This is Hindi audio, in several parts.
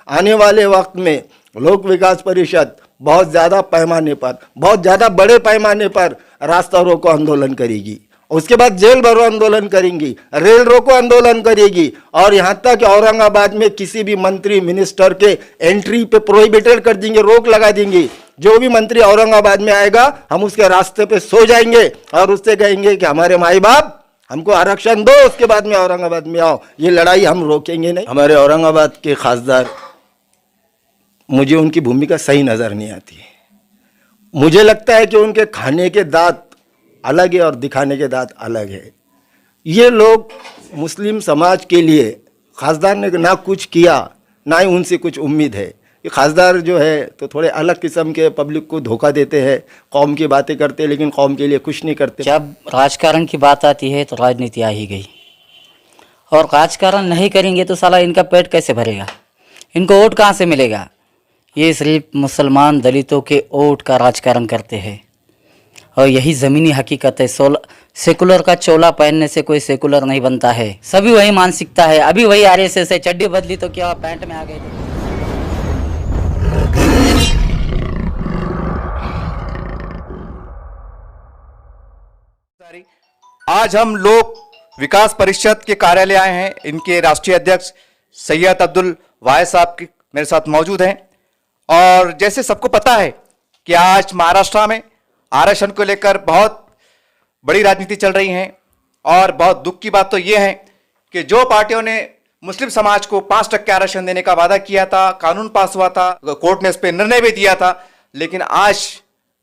आने वाले वक्त में लोक विकास परिषद बहुत ज़्यादा पैमाने पर, बहुत ज़्यादा बड़े पैमाने पर रास्ता रोको आंदोलन करेगी। उसके बाद जेल भरो आंदोलन करेंगी, रेल रोको आंदोलन करेगी, और यहाँ तक कि औरंगाबाद में किसी भी मंत्री मिनिस्टर के एंट्री पे प्रोहिबिटेड कर देंगे, रोक लगा देंगी। जो भी मंत्री औरंगाबाद में आएगा हम उसके रास्ते पे सो जाएंगे और उससे कहेंगे कि हमारे माई बाप हमको आरक्षण दो, उसके बाद में औरंगाबाद में आओ। ये लड़ाई हम रोकेंगे नहीं। हमारे औरंगाबाद के खासदार, मुझे उनकी भूमिका सही नज़र नहीं आती है। मुझे लगता है कि उनके खाने के दांत अलग है और दिखाने के दांत अलग है। ये लोग मुस्लिम समाज के लिए खासदार ने ना कुछ किया, ना ही उनसे कुछ उम्मीद है। ये खासदार जो है तो थोड़े अलग किस्म के पब्लिक को धोखा देते हैं, कौम की बातें करते हैं लेकिन कौम के लिए कुछ नहीं करते। जब राजकारण की बात आती है तो राजनीति आ ही गई, और राजकारण नहीं करेंगे तो साला इनका पेट कैसे भरेगा, इनको वोट कहाँ से मिलेगा। ये सिर्फ मुसलमान दलितों के वोट का राजकारण करते हैं, और यही ज़मीनी हकीकत है। सेकुलर का चोला पहनने से कोई सेकुलर नहीं बनता है। सभी वही मानसिकता है। अभी वही आरएसएस है, चड्डी बदली तो क्या पैंट में आ गए थे। आज हम लोक विकास परिषद के कार्यालय आए हैं। इनके राष्ट्रीय अध्यक्ष सैयद अब्दुल वाहिद साहब मेरे साथ मौजूद हैं। और जैसे सबको पता है कि आज महाराष्ट्र में आरक्षण को लेकर बहुत बड़ी राजनीति चल रही है, और बहुत दुख की बात तो यह है कि जो पार्टियों ने मुस्लिम समाज को 5% आरक्षण देने का वादा किया था, कानून पास हुआ था, कोर्ट ने इस पर निर्णय भी दिया था, लेकिन आज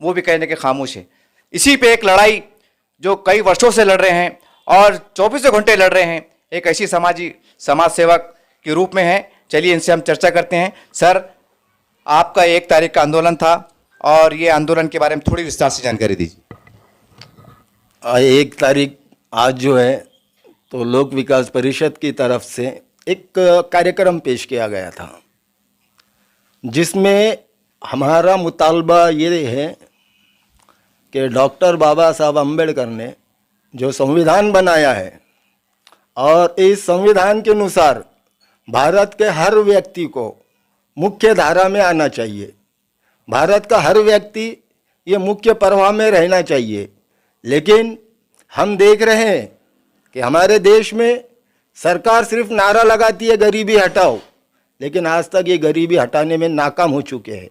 वो भी कहने के खामोश है। इसी पे एक लड़ाई जो कई वर्षों से लड़ रहे हैं और 24 घंटे लड़ रहे हैं, एक ऐसी समाज सेवक के रूप में है। चलिए इनसे हम चर्चा करते हैं। सर, आपका 1 तारीख का आंदोलन था, और ये आंदोलन के बारे में थोड़ी विस्तार से जानकारी दीजिए। 1 तारीख आज जो है तो लोक विकास परिषद की तरफ से एक कार्यक्रम पेश किया गया था, जिसमें हमारा मुतालबा ये है कि डॉक्टर बाबा साहब अम्बेडकर ने जो संविधान बनाया है, और इस संविधान के अनुसार भारत के हर व्यक्ति को मुख्य धारा में आना चाहिए। भारत का हर व्यक्ति ये मुख्य प्रवाह में रहना चाहिए। लेकिन हम देख रहे हैं कि हमारे देश में सरकार सिर्फ नारा लगाती है गरीबी हटाओ, लेकिन आज तक ये गरीबी हटाने में नाकाम हो चुके हैं।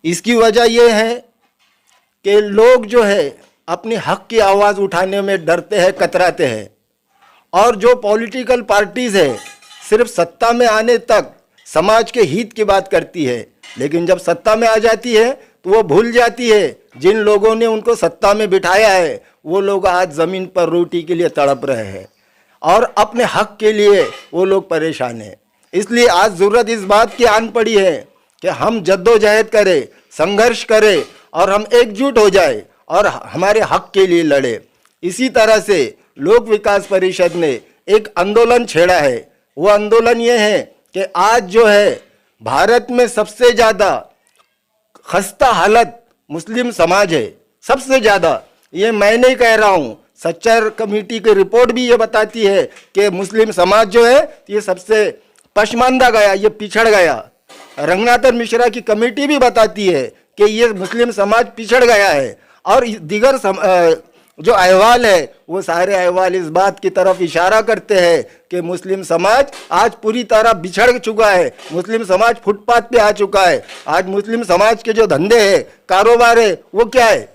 इसकी वजह यह है कि लोग जो है अपनी हक की आवाज़ उठाने में डरते हैं, कतराते हैं, और जो पॉलिटिकल पार्टीज़ है सिर्फ सत्ता में आने तक समाज के हित की बात करती है, लेकिन जब सत्ता में आ जाती है तो वो भूल जाती है जिन लोगों ने उनको सत्ता में बिठाया है, वो लोग आज ज़मीन पर रोटी के लिए तड़प रहे हैं और अपने हक के लिए वो लोग परेशान हैं। इसलिए आज ज़रूरत इस बात की आन पड़ी है कि हम जद्दोजहद करें, संघर्ष करें, और हम एकजुट हो जाए और हमारे हक के लिए लड़े। इसी तरह से लोक विकास परिषद ने एक आंदोलन छेड़ा है। वो आंदोलन ये है कि आज जो है भारत में सबसे ज़्यादा खस्ता हालत मुस्लिम समाज है, सबसे ज़्यादा। ये मैं नहीं कह रहा हूँ, सच्चर कमेटी की रिपोर्ट भी ये बताती है कि मुस्लिम समाज जो है ये सबसे पशमानदा गया, ये पिछड़ गया। रंगनाथन मिश्रा की कमेटी भी बताती है कि ये मुस्लिम समाज पिछड़ गया है, और दीगर जो अहवाल है वो सारे अहवाल इस बात की तरफ इशारा करते हैं कि मुस्लिम समाज आज पूरी तरह बिछड़ चुका है। मुस्लिम समाज फुटपाथ पे आ चुका है। आज मुस्लिम समाज के जो धंधे हैं, कारोबार है, वो क्या है?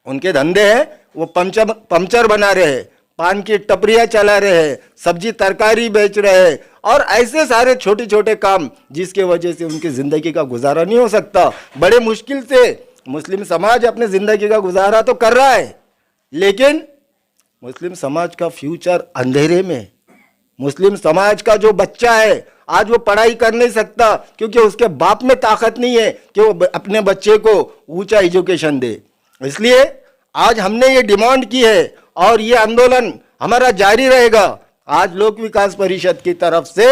उनके धंधे हैं वो पंचर बना रहे हैं, पान की टपरियाँ चला रहे हैं, सब्जी तरकारी बेच रहे हैं, और ऐसे सारे छोटे छोटे काम जिसके वजह से उनकी ज़िंदगी का गुजारा नहीं हो सकता। बड़े मुश्किल से मुस्लिम समाज अपने ज़िंदगी का गुजारा तो कर रहा है, लेकिन मुस्लिम समाज का फ्यूचर अंधेरे में। मुस्लिम समाज का जो बच्चा है आज वो पढ़ाई कर नहीं सकता, क्योंकि उसके बाप में ताकत नहीं है कि वो अपने बच्चे को ऊंचा एजुकेशन दे। इसलिए आज हमने ये डिमांड की है, और ये आंदोलन हमारा जारी रहेगा। आज लोक विकास परिषद की तरफ से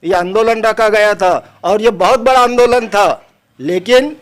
ये आंदोलन रखा गया था, और ये बहुत बड़ा आंदोलन था, लेकिन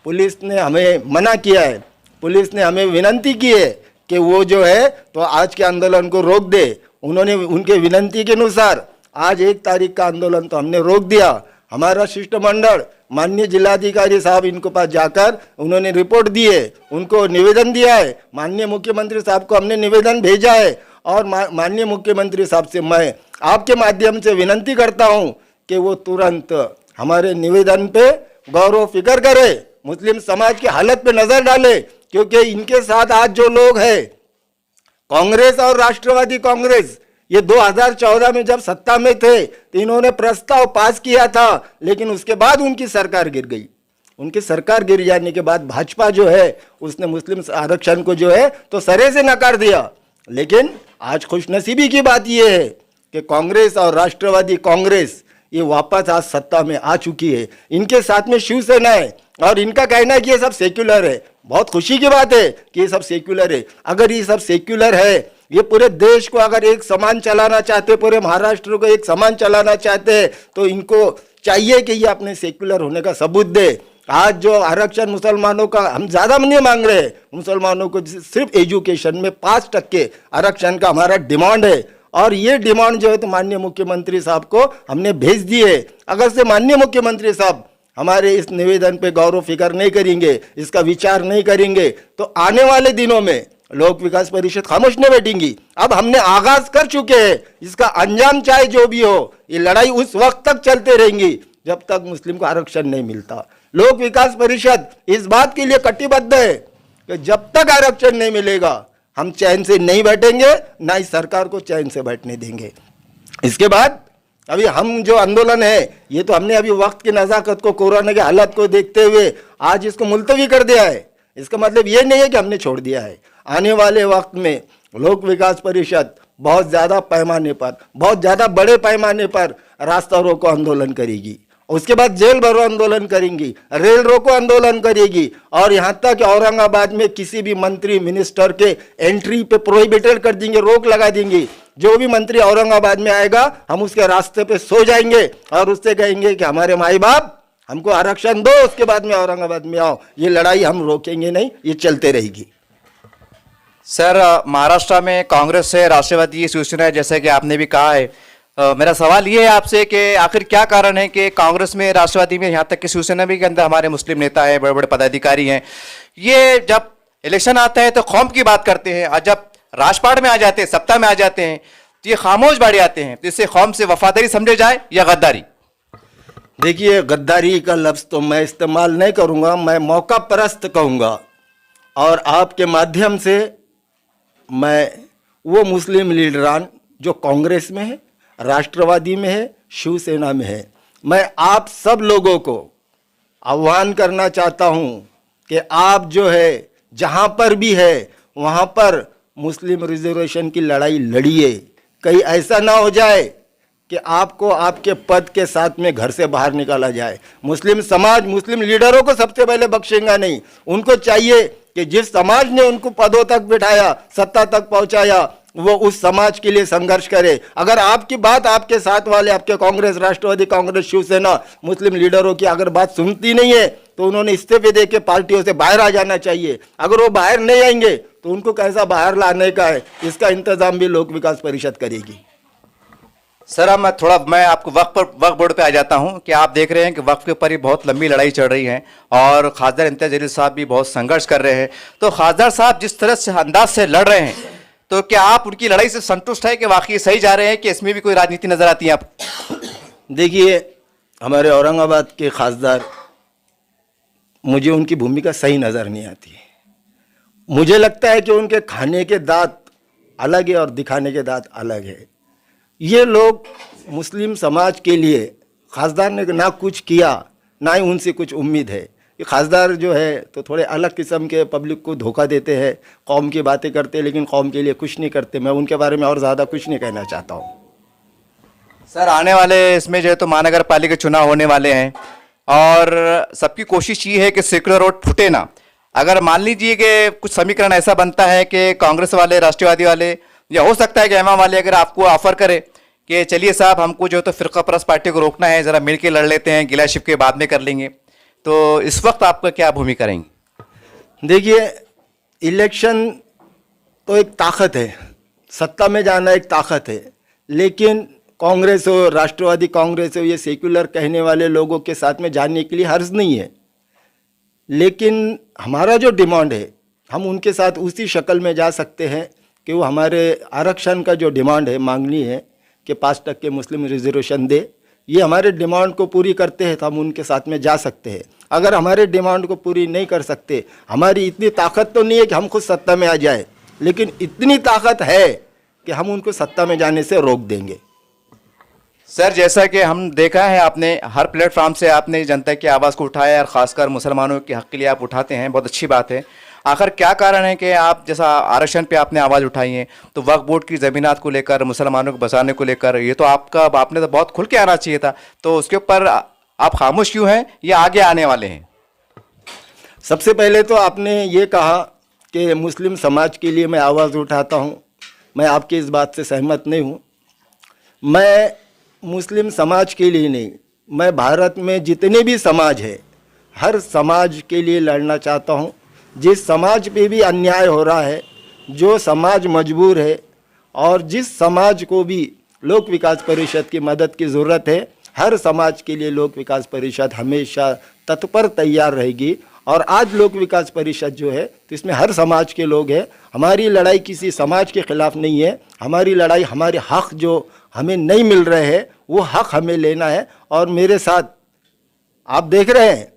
पुलिस ने हमें मना किया है। पुलिस ने हमें विनंती की है कि वो जो है तो आज के आंदोलन को रोक दे। उन्होंने उनके विनंती के अनुसार आज 1 तारीख का आंदोलन तो हमने रोक दिया। हमारा शिष्टमंडल माननीय जिलाधिकारी साहब इनको पास जाकर उन्होंने रिपोर्ट दी है, उनको निवेदन दिया है, माननीय मुख्यमंत्री साहब को हमने निवेदन भेजा है और माननीय मुख्यमंत्री साहब से मैं आपके माध्यम से विनती करता हूं कि वो तुरंत हमारे निवेदन पे गौर व फिक्र करे, मुस्लिम समाज की हालत पे नजर डाले, क्योंकि इनके साथ आज जो लोग हैं कांग्रेस और राष्ट्रवादी कांग्रेस, ये 2014 में जब सत्ता में थे तो इन्होंने प्रस्ताव पास किया था, लेकिन उसके बाद उनकी सरकार गिर गई। उनकी सरकार गिर जाने के बाद भाजपा जो है उसने मुस्लिम आरक्षण को जो है तो सरे से नकार दिया। लेकिन आज खुशनसीबी की बात यह है कि कांग्रेस और राष्ट्रवादी कांग्रेस ये वापस आज सत्ता में आ चुकी है, इनके साथ में शिवसेना है और इनका कहना है कि ये सब सेक्युलर है। बहुत खुशी की बात है कि ये सब सेक्युलर है। अगर ये सब सेक्युलर है, ये पूरे देश को अगर एक समान चलाना चाहते, पूरे महाराष्ट्र को एक समान चलाना चाहते हैं, तो इनको चाहिए कि ये अपने सेक्युलर होने का सबूत दे। आज जो आरक्षण मुसलमानों का हम ज़्यादा नहीं मांग रहे, मुसलमानों को सिर्फ एजुकेशन में 5% आरक्षण का हमारा डिमांड है और ये डिमांड जो है तो माननीय मुख्यमंत्री साहब को हमने भेज दी है। अगर से माननीय मुख्यमंत्री साहब हमारे इस निवेदन पे गौर व फिक्र नहीं करेंगे, इसका विचार नहीं करेंगे, तो आने वाले दिनों में लोक विकास परिषद खामोश नहीं बैठेंगी। अब हमने आगाज कर चुके हैं, इसका अंजाम चाहे जो भी हो, ये लड़ाई उस वक्त तक चलते रहेंगी जब तक मुस्लिम को आरक्षण नहीं मिलता। लोक विकास परिषद इस बात के लिए कटिबद्ध है कि जब तक आरक्षण नहीं मिलेगा हम चैन से नहीं बैठेंगे, ना इस सरकार को चैन से बैठने देंगे। इसके बाद अभी हम जो आंदोलन है ये तो हमने अभी वक्त की नज़ाकत को, कोरोना की हालत को देखते हुए आज इसको मुलतवी कर दिया है। इसका मतलब ये नहीं है कि हमने छोड़ दिया है। आने वाले वक्त में लोक विकास परिषद बहुत ज़्यादा पैमाने पर, बहुत ज़्यादा बड़े पैमाने पर रास्ता रोको आंदोलन करेगी, उसके बाद जेल भरो आंदोलन करेंगी, रेल रोको आंदोलन करेगी और यहाँ तक कि औरंगाबाद में किसी भी मंत्री मिनिस्टर के एंट्री पे प्रोहिबिटेड कर देंगे, रोक लगा देंगी। जो भी मंत्री औरंगाबाद में आएगा हम उसके रास्ते पे सो जाएंगे और उससे कहेंगे कि हमारे माई बाप हमको आरक्षण दो, उसके बाद में औरंगाबाद में आओ। ये लड़ाई हम रोकेंगे नहीं, ये चलते रहेगी। सर, महाराष्ट्र में कांग्रेस है, राष्ट्रवादी शिवसेना है, जैसे कि आपने भी कहा है। मेरा सवाल ये है आपसे कि आखिर क्या कारण है कि कांग्रेस में, राष्ट्रवादी में, यहाँ तक कि शिवसेना भी के अंदर हमारे मुस्लिम नेता हैं, बड़े बड़े पदाधिकारी हैं, ये जब इलेक्शन आता है तो कौम की बात करते हैं और जब राजपाट में आ जाते हैं, सत्ता में आ जाते हैं तो ये खामोश बैठ जाते हैं। तो इससे कौम से वफादारी समझे जाए या गद्दारी? देखिए, गद्दारी का लफ्ज़ तो मैं इस्तेमाल नहीं करूँगा, मैं मौका परस्त कहूँगा। और आपके माध्यम से मैं वो मुस्लिम लीडरान जो कांग्रेस में है, राष्ट्रवादी में है, शिवसेना में है, मैं आप सब लोगों को आह्वान करना चाहता हूं कि आप जो है जहां पर भी है वहां पर मुस्लिम रिजर्वेशन की लड़ाई लड़िए। कहीं ऐसा ना हो जाए कि आपको आपके पद के साथ में घर से बाहर निकाला जाए। मुस्लिम समाज मुस्लिम लीडरों को सबसे पहले बख्शेगा नहीं। उनको चाहिए कि जिस समाज ने उनको पदों तक बिठाया, सत्ता तक पहुंचाया, वो उस समाज के लिए संघर्ष करे। अगर आपकी बात आपके साथ वाले, आपके कांग्रेस, राष्ट्रवादी कांग्रेस, शिवसेना, मुस्लिम लीडरों की अगर बात सुनती नहीं है तो उन्होंने इस्तीफे दे के पार्टियों से बाहर आ जाना चाहिए। अगर वो बाहर नहीं आएंगे तो उनको कैसा बाहर लाने का है, इसका इंतजाम भी लोक विकास परिषद करेगी। सर, मैं आपको वक्फ बोर्ड पे आ जाता हूं कि आप देख रहे हैं कि वक्फ के ऊपर ही बहुत लंबी लड़ाई चल रही है और खासदार इम्तियाज जलील साहब भी बहुत संघर्ष कर रहे हैं। तो खासदार साहब जिस तरह से अंदाज से लड़ रहे हैं, तो क्या आप उनकी लड़ाई से संतुष्ट है कि वाकई सही जा रहे हैं कि इसमें भी कोई राजनीति नजर आती है आपको? देखिए, हमारे औरंगाबाद के खासदार, मुझे उनकी भूमिका सही नज़र नहीं आती है। मुझे लगता है कि उनके खाने के दांत अलग है और दिखाने के दांत अलग है। ये लोग मुस्लिम समाज के लिए खासदार ने ना कुछ किया, ना ही उनसे कुछ उम्मीद है। ये खासदार जो है तो थोड़े अलग किस्म के पब्लिक को धोखा देते हैं, कौम की बातें करते हैं लेकिन कौम के लिए कुछ नहीं करते। मैं उनके बारे में और ज़्यादा कुछ नहीं कहना चाहता हूँ। सर, आने वाले इसमें जो है तो महानगर पालिका चुनाव होने वाले हैं और सबकी कोशिश ये है कि सेक्युलर वोट फूटे ना। अगर मान लीजिए कि कुछ समीकरण ऐसा बनता है कि कांग्रेस वाले, राष्ट्रवादी वाले या हो सकता है कि एमआईएम वाले अगर आपको ऑफर करे कि चलिए साहब हमको जो है तो फिरका परस्त पार्टी को रोकना है, ज़रा मिल के लड़ लेते हैं, गिला शिकवे बाद में कर लेंगे, तो इस वक्त आपका क्या भूमिका रहेंगी? देखिए, इलेक्शन तो एक ताकत है, सत्ता में जाना एक ताकत है, लेकिन कांग्रेस हो, राष्ट्रवादी कांग्रेस हो, ये सेक्युलर कहने वाले लोगों के साथ में जाने के लिए हर्ज नहीं है, लेकिन हमारा जो डिमांड है हम उनके साथ उसी शक्ल में जा सकते हैं कि वो हमारे आरक्षण का जो डिमांड है, मांगनी है कि 5% मुस्लिम रिजर्वेशन दे, ये हमारे डिमांड को पूरी करते हैं तो हम उनके साथ में जा सकते हैं। अगर हमारे डिमांड को पूरी नहीं कर सकते, हमारी इतनी ताकत तो नहीं है कि हम खुद सत्ता में आ जाए, लेकिन इतनी ताकत है कि हम उनको सत्ता में जाने से रोक देंगे। सर, जैसा कि हम देखा है, आपने हर प्लेटफॉर्म से आपने जनता की आवाज़ को उठाया और ख़ासकर मुसलमानों के हक़ के लिए आप उठाते हैं, बहुत अच्छी बात है। आखिर क्या कारण है कि आप जैसा आरक्षण पे आपने आवाज़ उठाई है, तो वक्फ बोर्ड की ज़मीनात को लेकर, मुसलमानों को बचाने को लेकर, ये तो आपने तो बहुत खुल के आना चाहिए था, तो उसके ऊपर आप खामोश क्यों हैं या आगे आने वाले हैं? सबसे पहले तो आपने ये कहा कि मुस्लिम समाज के लिए मैं आवाज़ उठाता हूँ, मैं आपकी इस बात से सहमत नहीं हूँ। मैं मुस्लिम समाज के लिए नहीं, मैं भारत में जितने भी समाज है हर समाज के लिए लड़ना चाहता हूँ। जिस समाज पे भी अन्याय हो रहा है, जो समाज मजबूर है और जिस समाज को भी लोक विकास परिषद की मदद की ज़रूरत है, हर समाज के लिए लोक विकास परिषद हमेशा तत्पर तैयार रहेगी। और आज लोक विकास परिषद जो है तो इसमें हर समाज के लोग हैं। हमारी लड़ाई किसी समाज के ख़िलाफ़ नहीं है, हमारी लड़ाई हमारे हक़ जो हमें नहीं मिल रहे हैं वो हक़ हमें लेना है। और मेरे साथ आप देख रहे हैं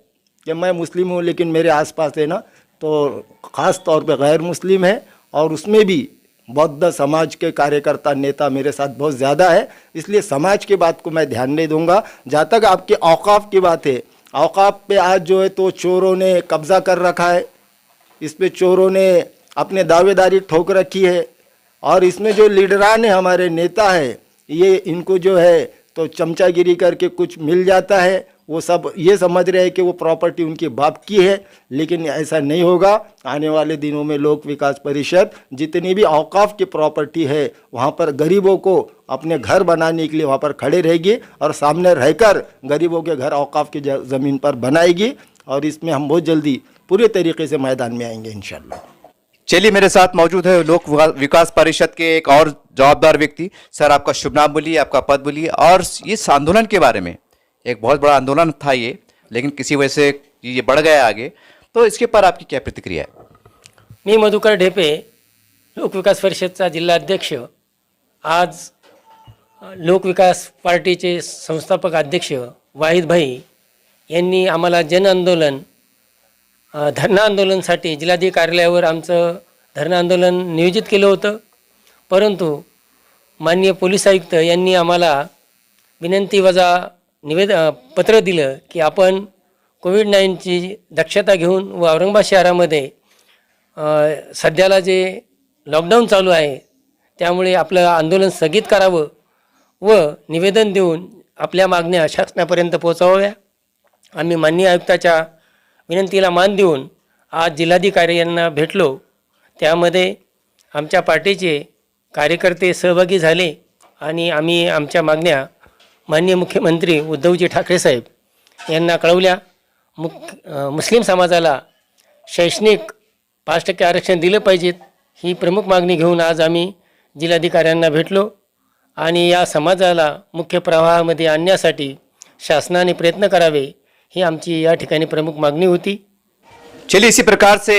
कि मैं मुस्लिम हूँ, लेकिन मेरे आसपास है ना तो ख़ास तौर पे गैर मुस्लिम है, और उसमें भी बौद्ध समाज के कार्यकर्ता नेता मेरे साथ बहुत ज़्यादा है। इसलिए समाज की बात को मैं ध्यान नहीं दूंगा। जहाँ तक आपके औकाफ की बात है, औकाफ पे आज जो है तो चोरों ने कब्ज़ा कर रखा है, इस पे चोरों ने अपने दावेदारी ठोक रखी है, और इसमें जो लीडरान है, हमारे नेता है, ये इनको जो है तो चमचागिरी करके कुछ मिल जाता है, वो सब ये समझ रहे हैं कि वो प्रॉपर्टी उनके बाप की है, लेकिन ऐसा नहीं होगा। आने वाले दिनों में लोक विकास परिषद जितनी भी औकाफ की प्रॉपर्टी है वहाँ पर गरीबों को अपने घर बनाने के लिए वहाँ पर खड़े रहेगी, और सामने रहकर गरीबों के घर औकाफ की ज़मीन पर बनाएगी, और इसमें हम बहुत जल्दी पूरे तरीके से मैदान में आएंगे इंशाल्लाह। चलिए, मेरे साथ मौजूद है लोक विकास परिषद के एक और जवाबदार व्यक्ति। सर, आपका शुभ नाम बोलिए, आपका पद बोलिए, और इस आंदोलन के बारे में। एक बहुत बड़ा आंदोलन था ये, लेकिन किसी वजह से ये बढ़ गया आगे, तो इसके ऊपर आपकी क्या प्रतिक्रिया है? मी मधुकर ढेपे, लोक विकास परिषदचा जिल्हा अध्यक्ष। आज लोक विकास पार्टीचे संस्थापक अध्यक्ष वाहिद भाई यांनी आम्हाला जन आंदोलन धरणं आंदोलनासाठी जिल्हाधिकारी कार्यालयावर आमचं धरणं आंदोलन नियोजित केलं होतं, परंतु माननीय पोलीस आयुक्त यांनी आम्हाला विनंती वजा पत्र दिलं की आपण कोविड-19ची दक्षता घेऊन व औरंगाबाद शहरामध्ये सध्याला जे लॉकडाऊन चालू आहे त्यामुळे आपलं आंदोलन स्थगित करावं व निवेदन देऊन आपल्या मागण्या शासनापर्यंत पोहोचवाव्या। आम्ही माननीय आयुक्ताच्या विनंतीला मान देऊन आज जिल्हाधिकारी यांना भेटलो, त्यामध्ये आमच्या पार्टीचे कार्यकर्ते सहभागी झाले आणि आम्ही आमच्या मागण्या माननीय मुख्यमंत्री उद्धवजी ठाकरे साहेब यांना कळवल्या। मुस्लिम समाजाला शैक्षणिक 5% आरक्षण दिलं पाहिजेत ही प्रमुख मागणी घेऊन आज आम्ही जिल्हाधिकाऱ्यांना भेटलो, आणि या समाजाला मुख्य प्रवाहामध्ये आणण्यासाठी शासनाने प्रयत्न करावे ही आमची या ठिकाणी प्रमुख मागणी होती। चलिए, इसी प्रकार से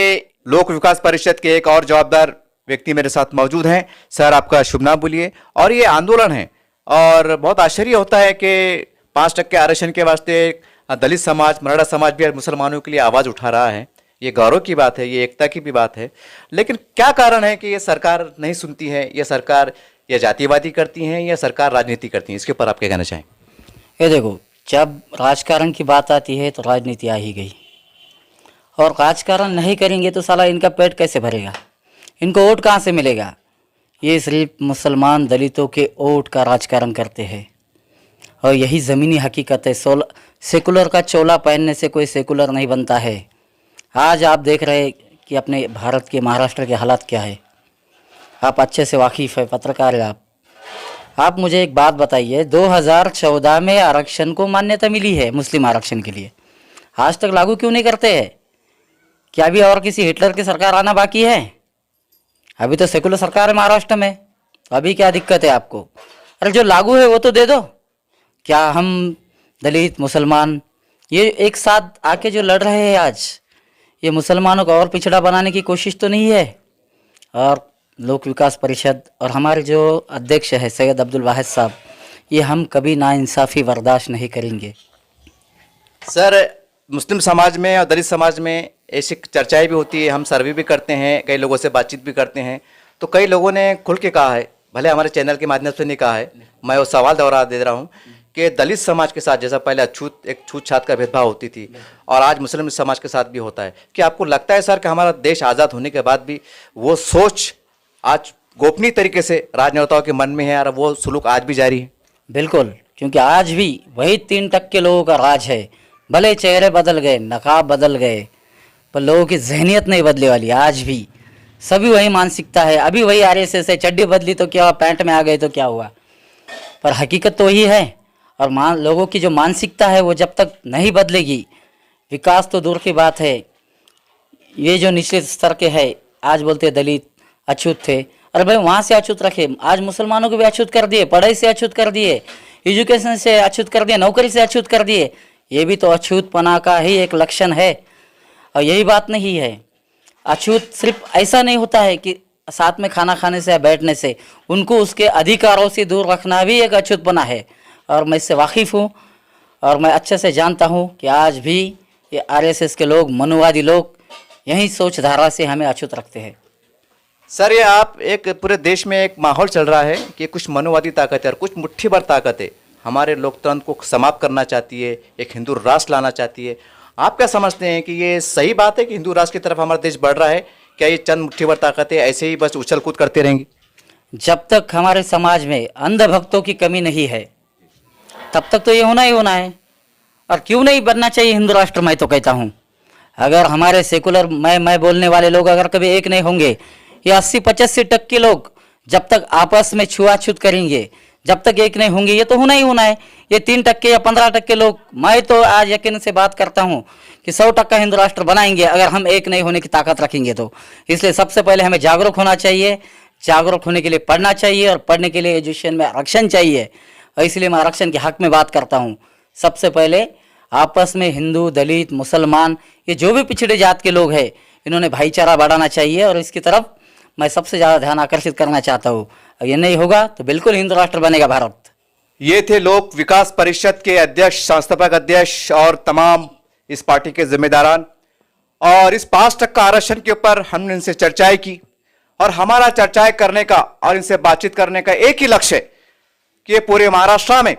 लोक विकास परिषद के एक और जवाबदार व्यक्ति मेरे साथ मौजूद हैं। सर, आपका शुभ नाम बोलिए। और ये आंदोलन है, और बहुत आश्चर्य होता है कि 5% आरक्षण के वास्ते दलित समाज, मराठा समाज भी मुसलमानों के लिए आवाज़ उठा रहा है। ये गौरव की बात है, ये एकता की भी बात है, लेकिन क्या कारण है कि ये सरकार नहीं सुनती है? ये सरकार या जातिवादी करती हैं या सरकार राजनीति करती है? इसके ऊपर आप क्या कहना चाहें? ये देखो, जब राजकारण की बात आती है तो राजनीति आ ही गई, और राजकारण नहीं करेंगे तो साला इनका पेट कैसे भरेगा, इनको वोट कहाँ से मिलेगा? ये सिर्फ मुसलमान दलितों के वोट का राजकारण करते हैं, और यही ज़मीनी हकीकत है। सेकुलर का चोला पहनने से कोई सेकुलर नहीं बनता है। आज आप देख रहे हैं कि अपने भारत के महाराष्ट्र के हालात क्या है, आप अच्छे से वाकिफ़ है, पत्रकार है आप मुझे एक बात बताइए, 2014 में आरक्षण को मान्यता मिली है मुस्लिम आरक्षण के लिए, आज तक लागू क्यों नहीं करते हैं? क्या अभी और किसी हिटलर की सरकार आना बाकी है? अभी तो सेकुलर सरकार है महाराष्ट्र में, अभी क्या दिक्कत है आपको? अरे जो लागू है वो तो दे दो। क्या हम दलित मुसलमान ये एक साथ आके जो लड़ रहे हैं आज, ये मुसलमानों को और पिछड़ा बनाने की कोशिश तो नहीं है? और लोक विकास परिषद और हमारे जो अध्यक्ष है सैयद अब्दुल वाहिद साहब, ये हम कभी नाइंसाफ़ी बर्दाश्त नहीं करेंगे। सर, मुस्लिम समाज में और दलित समाज में ऐसी चर्चाएं भी होती है, हम सर्वे भी करते हैं, कई लोगों से बातचीत भी करते हैं, तो कई लोगों ने खुल के कहा है, भले हमारे चैनल के माध्यम से नहीं कहा है, मैं वो सवाल दोहरा दे रहा हूँ कि दलित समाज के साथ जैसा पहले एक छूत छात का भेदभाव होती थी और आज मुस्लिम समाज के साथ भी होता है, कि आपको लगता है सर कि हमारा देश आज़ाद होने के बाद भी वो सोच आज गोपनीय तरीके से राजनेताओं के मन में है और वो सुलूक आज भी जारी है? बिल्कुल, क्योंकि आज भी वही 3% लोगों का राज है। भले चेहरे बदल गए, नकाब बदल गए, पर लोगों की जहनियत नहीं बदले वाली। आज भी सभी वही मानसिकता है। अभी वही आरएसएस है, चड्डी बदली तो क्या हुआ, पैंट में आ गए तो क्या हुआ, पर हकीकत तो वही है। और लोगों की जो मानसिकता है वो जब तक नहीं बदलेगी, विकास तो दूर की बात है। ये जो निचले स्तर के है, आज बोलते दलित अछूत थे, अरे भाई वहाँ से अछूत रखे, आज मुसलमानों को भी अछूत कर दिए, पढ़ाई से अछूत कर दिए, एजुकेशन से अछूत कर दिए, नौकरी से अछूत कर दिए। ये भी तो अछूतपना का ही एक लक्षण है। और यही बात नहीं है, अछूत सिर्फ ऐसा नहीं होता है कि साथ में खाना खाने से या बैठने से, उनको उसके अधिकारों से दूर रखना भी एक अछूतपना है। और मैं इससे वाकिफ़ हूँ और मैं अच्छे से जानता हूँ कि आज भी ये आरएसएस के लोग, मनुवादी लोग यही सोच धारा से हमें अछूत रखते हैं। सर, ये आप एक पूरे देश में एक माहौल चल रहा है कि कुछ मनुवादी ताकतें और कुछ मुट्ठी भर ताकतें हमारे लोकतंत्र को समाप्त करना चाहती है, एक हिंदू राष्ट्र लाना चाहती है। आप क्या समझते हैं कि ये सही बात है कि हिंदू राष्ट्र की तरफ हमारा देश बढ़ रहा है? क्या ये चंद मुट्ठी भर ताकतें ऐसे ही बस उछल कूद करते रहेंगी? जब तक हमारे समाज में अंधभक्तों की कमी नहीं है तब तक तो ये होना ही होना है। और क्यों नहीं बनना चाहिए हिंदू राष्ट्र? मैं तो कहता हूँ, अगर हमारे सेकुलर मैं बोलने वाले लोग अगर कभी एक नहीं होंगे, ये 80-85% लोग जब तक आपस में छुआछूत करेंगे, जब तक एक नहीं होंगे, ये तो होना ही होना है। ये 3% या 15% लोग, मैं तो आज यकीन से बात करता हूँ कि 100% हिंदू राष्ट्र बनाएंगे अगर हम एक नहीं होने की ताकत रखेंगे तो। इसलिए सबसे पहले हमें जागरूक होना चाहिए। जागरूक होने के लिए पढ़ना चाहिए और पढ़ने के लिए एजुकेशन में आरक्षण चाहिए। और इसलिए मैं आरक्षण के हक में बात करता हूँ। सबसे पहले आपस में हिंदू, दलित, मुसलमान, ये जो भी पिछड़े जात के लोग हैं, इन्होंने भाईचारा बढ़ाना चाहिए और इसकी तरफ मैं सबसे ज़्यादा ध्यान आकर्षित करना चाहता हूँ। ये नहीं होगा तो बिल्कुल हिंदू राष्ट्र बनेगा भारत। ये थे लोक विकास परिषद के अध्यक्ष, संस्थापक अध्यक्ष और तमाम इस पार्टी के जिम्मेदारान। और इस 5% आरक्षण के ऊपर हमने इनसे चर्चाएं की और हमारा चर्चाएं करने का और इनसे बातचीत करने का एक ही लक्ष्य है कि पूरे महाराष्ट्र में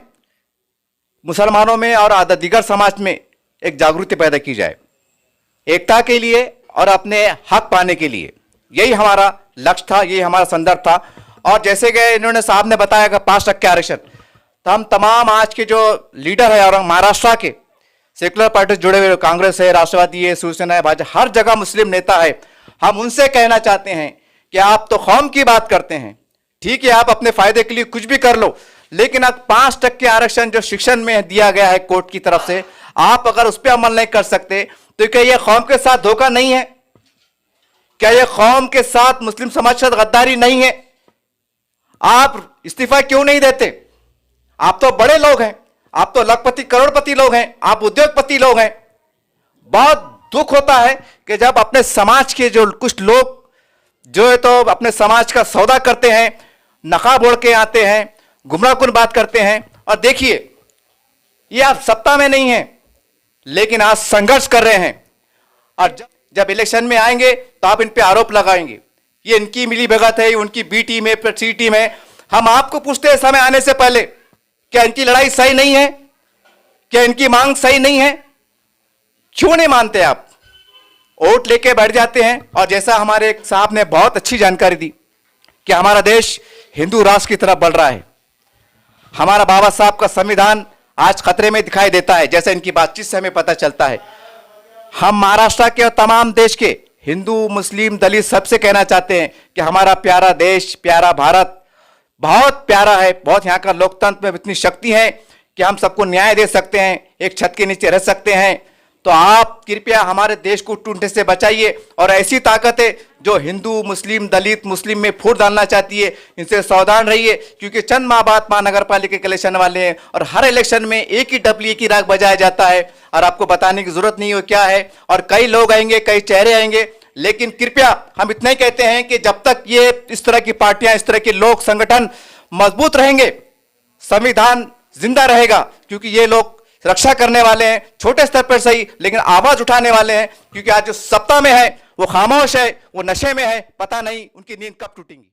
मुसलमानों में और दीगर समाज में एक जागृति पैदा की जाए, एकता के लिए और अपने हक पाने के लिए। यही हमारा लक्ष्य था, यही हमारा संदर्भ था। और जैसे कि इन्होंने साहब ने बताया कि 5% आरक्षण, तो हम तमाम आज के जो लीडर है और महाराष्ट्र के सेकुलर पार्टी से जुड़े हुए, कांग्रेस है, राष्ट्रवादी है, शिवसेना है, भाजपा, हर जगह मुस्लिम नेता है, हम उनसे कहना चाहते हैं कि आप तो कौम की बात करते हैं, ठीक है, आप अपने फायदे के लिए कुछ भी कर लो, लेकिन अब 5% आरक्षण जो शिक्षण में दिया गया है कोर्ट की तरफ से, आप अगर उस पर अमल नहीं कर सकते तो क्या यह कौम के साथ धोखा नहीं है? क्या यह कौम के साथ मुस्लिम समाज के साथ गद्दारी नहीं है? आप इस्तीफा क्यों नहीं देते? आप तो बड़े लोग हैं, आप तो लखपति करोड़पति लोग हैं, आप उद्योगपति लोग हैं। बहुत दुख होता है कि जब अपने समाज के जो कुछ लोग जो है तो अपने समाज का सौदा करते हैं, नकाब ओढ़ के आते हैं, गुमराहकुन बात करते हैं। और देखिए, ये आप सत्ता में नहीं हैं लेकिन आज संघर्ष कर रहे हैं, और जब इलेक्शन में आएंगे तो आप इन पे आरोप लगाएंगे ये इनकी मिली भगत है, उनकी बी टीम है, फिर सी टीम है। हम आपको पूछते हैं समय आने से पहले, क्या इनकी लड़ाई सही नहीं है? क्या इनकी मांग सही नहीं है? क्यों नहीं मानते आप? वोट लेके बैठ जाते हैं। और जैसा हमारे एक साहब ने बहुत अच्छी जानकारी दी कि हमारा देश हिंदू राष्ट्र की तरफ बढ़ रहा है, हमारा बाबा साहब का संविधान आज खतरे में दिखाई देता है, जैसे इनकी बातचीत से हमें पता चलता है। हम महाराष्ट्र के और तमाम देश के हिंदू, मुस्लिम, दलित सबसे कहना चाहते हैं कि हमारा प्यारा देश, प्यारा भारत बहुत प्यारा है। बहुत यहाँ का लोकतंत्र में इतनी शक्ति है कि हम सबको न्याय दे सकते हैं, एक छत के नीचे रह सकते हैं, तो आप कृपया हमारे देश को टूटने से बचाइए और ऐसी ताकतें जो हिंदू मुस्लिम दलित मुस्लिम में फूट डालना चाहती है इनसे सावधान रहिए, क्योंकि चंद माह बाद महानगर पालिका के इलेक्शन वाले हैं और हर इलेक्शन में एक ही डबली एक ही राग बजाया जाता है और आपको बताने की जरूरत नहीं हो क्या है। और कई लोग आएंगे, कई चेहरे आएंगे, लेकिन कृपया हम इतना ही कहते हैं कि जब तक ये इस तरह की पार्टियां, इस तरह के लोग संगठन मजबूत रहेंगे, संविधान जिंदा रहेगा, क्योंकि ये लोग रक्षा करने वाले हैं, छोटे स्तर पर सही लेकिन आवाज उठाने वाले हैं। क्योंकि आज जो सत्ता में है वो खामोश है, वो नशे में है, पता नहीं उनकी नींद कब टूटेंगी।